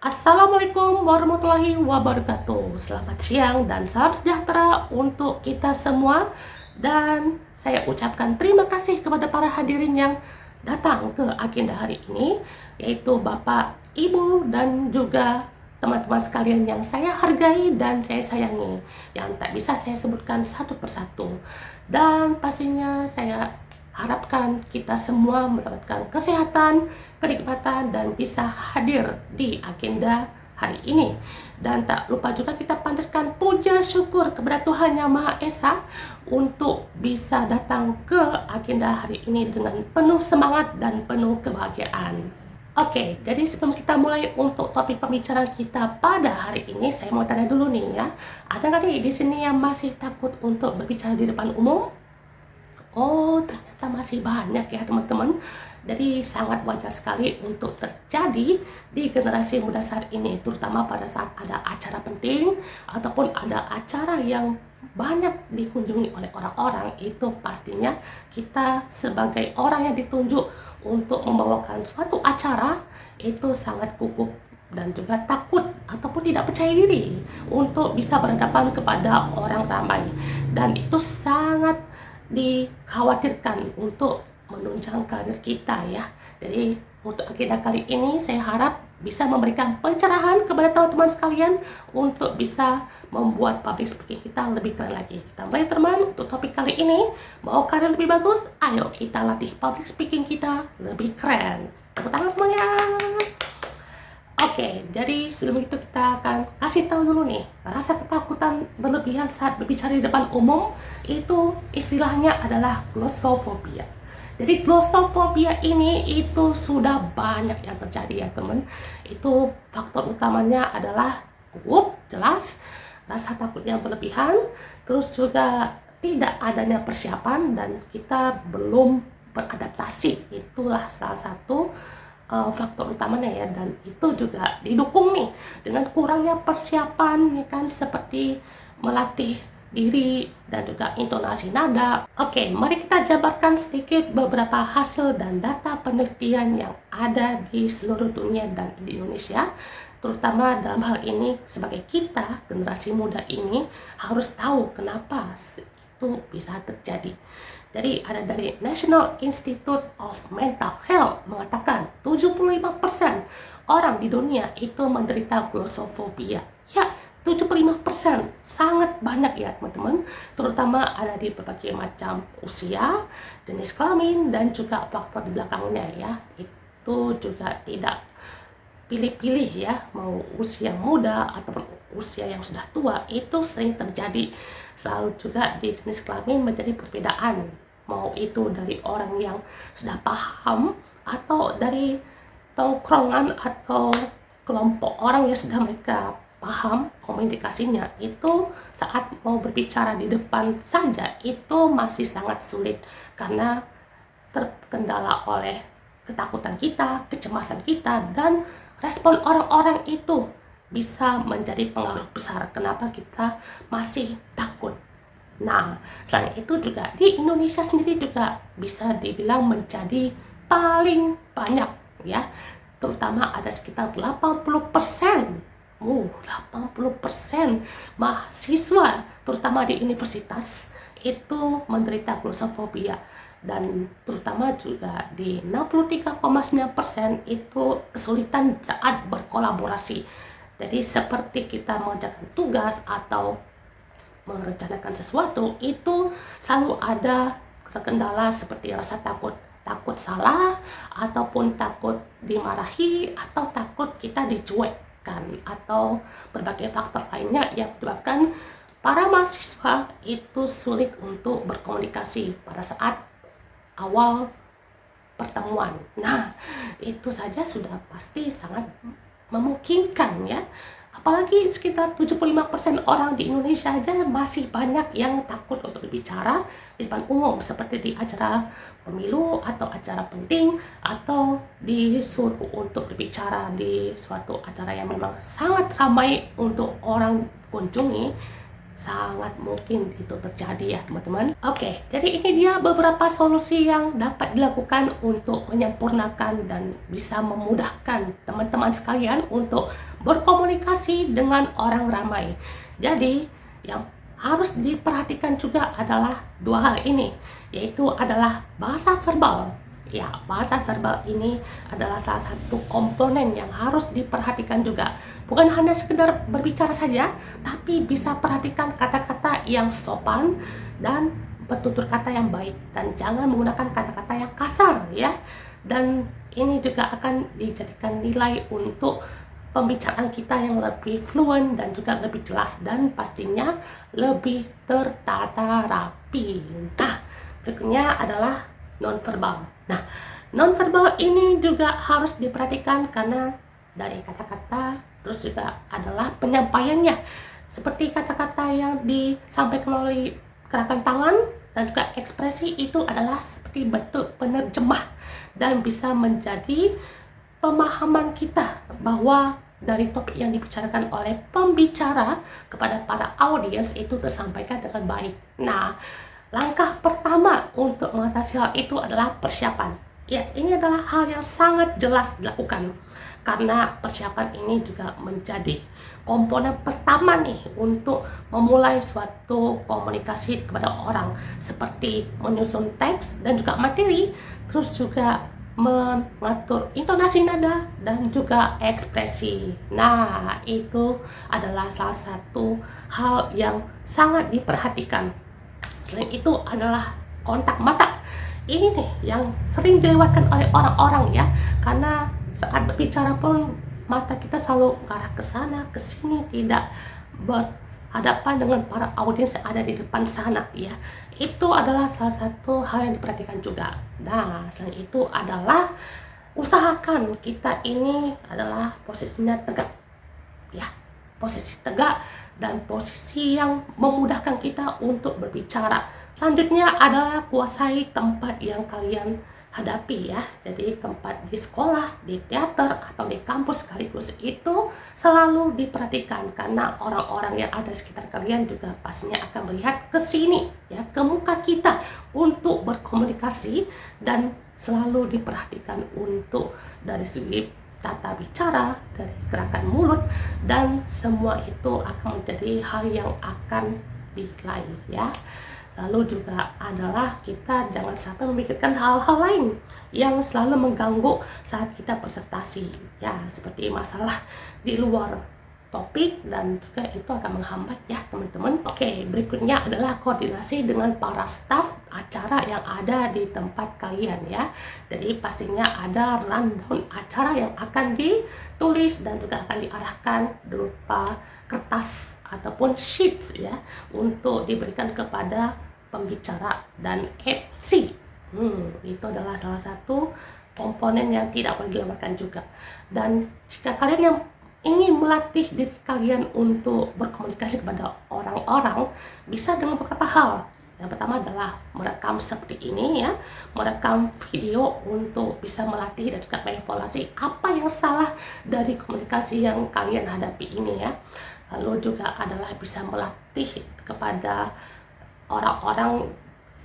Assalamualaikum warahmatullahi wabarakatuh. Selamat siang dan salam sejahtera untuk kita semua. Dan saya ucapkan terima kasih kepada para hadirin yang datang ke agenda hari ini, yaitu Bapak, Ibu, dan juga teman-teman sekalian yang saya hargai dan saya sayangi, yang tak bisa saya sebutkan satu persatu. Dan pastinya saya harapkan kita semua mendapatkan kesehatan, kenikmatan, dan bisa hadir di agenda hari ini. Dan tak lupa juga kita panjatkan puja syukur kepada Tuhan Yang Maha Esa untuk bisa datang ke agenda hari ini dengan penuh semangat dan penuh kebahagiaan. Oke, jadi sebelum kita mulai untuk topik pembicaraan kita pada hari ini, saya mau tanya dulu nih ya, ada nggak nih di sini yang masih takut untuk berbicara di depan umum? Oh, ternyata masih banyak ya teman-teman. Jadi sangat wajar sekali untuk terjadi di generasi muda saat ini, terutama pada saat ada acara penting ataupun ada acara yang banyak dikunjungi oleh orang-orang. Itu pastinya kita sebagai orang yang ditunjuk untuk membawakan suatu acara itu sangat gugup dan juga takut ataupun tidak percaya diri untuk bisa berhadapan kepada orang ramai, dan itu sangat dikhawatirkan untuk menunjang karir kita ya. Jadi untuk agenda kali ini saya harap bisa memberikan pencerahan kepada teman-teman sekalian untuk bisa membuat public speaking kita lebih keren lagi. Kita mulai teman untuk topik kali ini. Mau karir lebih bagus? Ayo kita latih public speaking kita lebih keren. Tepuk tangan semuanya. Oke, jadi sebelum itu kita akan kasih tahu dulu nih, rasa ketakutan berlebihan saat berbicara di depan umum itu istilahnya adalah glossophobia. Jadi glossophobia ini itu sudah banyak yang terjadi ya teman. Itu faktor utamanya adalah gugup, jelas, rasa takutnya berlebihan, terus juga tidak adanya persiapan dan kita belum beradaptasi. Itulah salah satu faktor utamanya ya, dan itu juga didukung nih dengan kurangnya persiapan ya kan, seperti melatih diri dan juga intonasi nada. Oke, mari kita jabarkan sedikit beberapa hasil dan data penelitian yang ada di seluruh dunia dan di Indonesia, terutama dalam hal ini sebagai kita generasi muda ini harus tahu kenapa itu bisa terjadi. Jadi ada dari National Institute of Mental Health mengatakan 75% orang di dunia itu menderita glossophobia. Ya, 75%, sangat banyak ya teman-teman. Terutama ada di berbagai macam usia, jenis kelamin, dan juga faktor di belakangnya ya. Itu juga tidak pilih-pilih ya, mau usia muda ataupun usia yang sudah tua, itu sering terjadi. Selalu juga di jenis kelamin menjadi perbedaan, mau itu dari orang yang sudah paham atau dari tongkrongan atau kelompok orang yang sudah mereka paham komunikasinya, itu saat mau berbicara di depan saja itu masih sangat sulit karena terkendala oleh ketakutan kita, kecemasan kita, dan respon orang-orang itu bisa menjadi pengaruh besar kenapa kita masih takut. Nah, selain itu juga di Indonesia sendiri juga bisa dibilang menjadi paling banyak ya. Terutama ada sekitar 80%. 80% mahasiswa terutama di universitas itu menderita glossophobia, dan terutama juga di 63,9% itu kesulitan saat berkolaborasi. Jadi seperti kita mengerjakan tugas atau merencanakan sesuatu itu selalu ada terkendala seperti rasa takut, takut salah ataupun takut dimarahi atau takut kita dicuekkan atau berbagai faktor lainnya yang menyebabkan para mahasiswa itu sulit untuk berkomunikasi pada saat awal pertemuan. Nah, itu saja sudah pasti sangat memungkinkan ya. Apalagi sekitar 75% orang di Indonesia aja masih banyak yang takut untuk berbicara di depan umum, seperti di acara pemilu atau acara penting, atau disuruh untuk berbicara di suatu acara yang memang sangat ramai untuk orang kunjungi, sangat mungkin itu terjadi ya teman-teman. Oke, jadi ini dia beberapa solusi yang dapat dilakukan untuk menyempurnakan dan bisa memudahkan teman-teman sekalian untuk berkomunikasi dengan orang ramai. Jadi yang harus diperhatikan juga adalah dua hal ini, yaitu adalah bahasa verbal. Ya, bahasa verbal ini adalah salah satu komponen yang harus diperhatikan juga. Bukan hanya sekedar berbicara saja, tapi bisa perhatikan kata-kata yang sopan dan bertutur kata yang baik. Dan jangan menggunakan kata-kata yang kasar ya. Dan ini juga akan dijadikan nilai untuk pembicaraan kita yang lebih fluent dan juga lebih jelas dan pastinya lebih tertata rapi. Nah, berikutnya adalah nonverbal. Nah, nonverbal ini juga harus diperhatikan karena dari kata-kata, terus juga adalah penyampaiannya. Seperti kata-kata yang disampaikan oleh gerakan tangan dan juga ekspresi itu adalah seperti bentuk penerjemah dan bisa menjadi pemahaman kita bahwa dari topik yang dibicarakan oleh pembicara kepada para audiens itu tersampaikan dengan baik. Nah, langkah pertama untuk mengatasi hal itu adalah persiapan. Ya, ini adalah hal yang sangat jelas dilakukan karena persiapan ini juga menjadi komponen pertama nih untuk memulai suatu komunikasi kepada orang, seperti menyusun teks dan juga materi, terus juga mengatur intonasi nada dan juga ekspresi. Nah, itu adalah salah satu hal yang sangat diperhatikan. Selain itu adalah kontak mata. Ini nih yang sering dilewatkan oleh orang-orang ya, karena saat berbicara pun mata kita selalu mengarah ke sana, ke sini, tidak berhadapan dengan para audiens yang ada di depan sana ya. Itu adalah salah satu hal yang diperhatikan juga. Nah, selain itu adalah usahakan kita ini adalah posisinya tegak ya, posisi tegak dan posisi yang memudahkan kita untuk berbicara. Selanjutnya adalah kuasai tempat yang kalian hadapi ya. Jadi tempat di sekolah, di teater, atau di kampus sekaligus itu selalu diperhatikan karena orang-orang yang ada di sekitar kalian juga pastinya akan melihat ke sini ya, ke muka kita untuk berkomunikasi, dan selalu diperhatikan untuk dari segi tata bicara, dari gerakan mulut, dan semua itu akan menjadi hal yang akan dinilai ya. Lalu juga adalah kita jangan sampai memikirkan hal-hal lain yang selalu mengganggu saat kita presentasi ya, seperti masalah di luar topik, dan juga itu akan menghambat ya teman-teman. Oke, berikutnya adalah koordinasi dengan para staf acara yang ada di tempat kalian ya. Jadi pastinya ada rundown acara yang akan ditulis dan juga akan diarahkan berupa kertas ataupun sheets ya, untuk diberikan kepada pembicara dan MC. Itu adalah salah satu komponen yang tidak boleh dilewatkan juga. Dan jika kalian yang ingin melatih diri kalian untuk berkomunikasi kepada orang-orang, bisa dengan beberapa hal. Yang pertama adalah merekam seperti ini ya, merekam video untuk bisa melatih dan juga mengevaluasi apa yang salah dari komunikasi yang kalian hadapi ini ya. Lalu juga adalah bisa melatih kepada orang-orang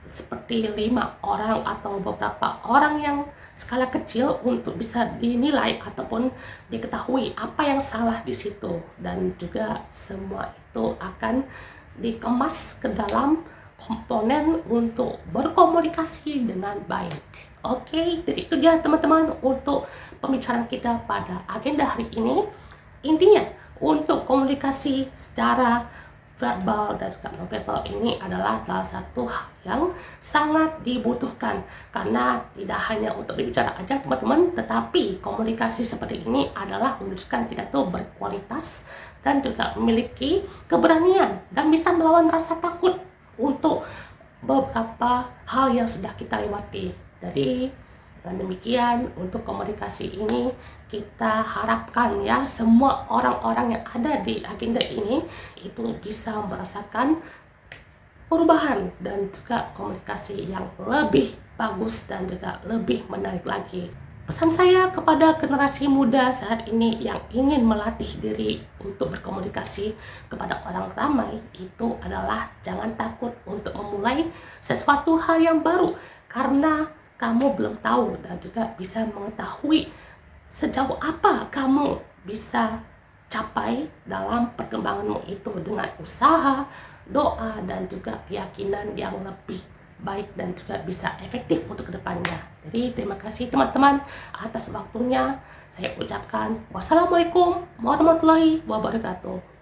seperti 5 orang atau beberapa orang yang skala kecil untuk bisa dinilai ataupun diketahui apa yang salah di situ, dan juga semua itu akan dikemas ke dalam komponen untuk berkomunikasi dengan baik. Oke, jadi itu dia teman-teman untuk pembicaraan kita pada agenda hari ini. Intinya untuk komunikasi secara verbal dan juga non-verbal ini adalah salah satu hal yang sangat dibutuhkan, karena tidak hanya untuk berbicara aja teman-teman, tetapi komunikasi seperti ini adalah menunjukkan kita tuh berkualitas dan juga memiliki keberanian dan bisa melawan rasa takut untuk beberapa hal yang sudah kita lewati. Jadi dengan demikian untuk komunikasi ini kita harapkan ya semua orang-orang yang ada di agenda ini itu bisa merasakan perubahan dan juga komunikasi yang lebih bagus dan juga lebih menarik lagi. Pesan saya kepada generasi muda saat ini yang ingin melatih diri untuk berkomunikasi kepada orang ramai itu adalah jangan takut untuk memulai sesuatu hal yang baru, karena kamu belum tahu dan juga bisa mengetahui sejauh apa kamu bisa capai dalam perkembanganmu itu dengan usaha, doa, dan juga keyakinan yang lebih baik dan juga bisa efektif untuk kedepannya. Jadi terima kasih teman-teman atas waktunya. Saya ucapkan wassalamualaikum warahmatullahi wabarakatuh.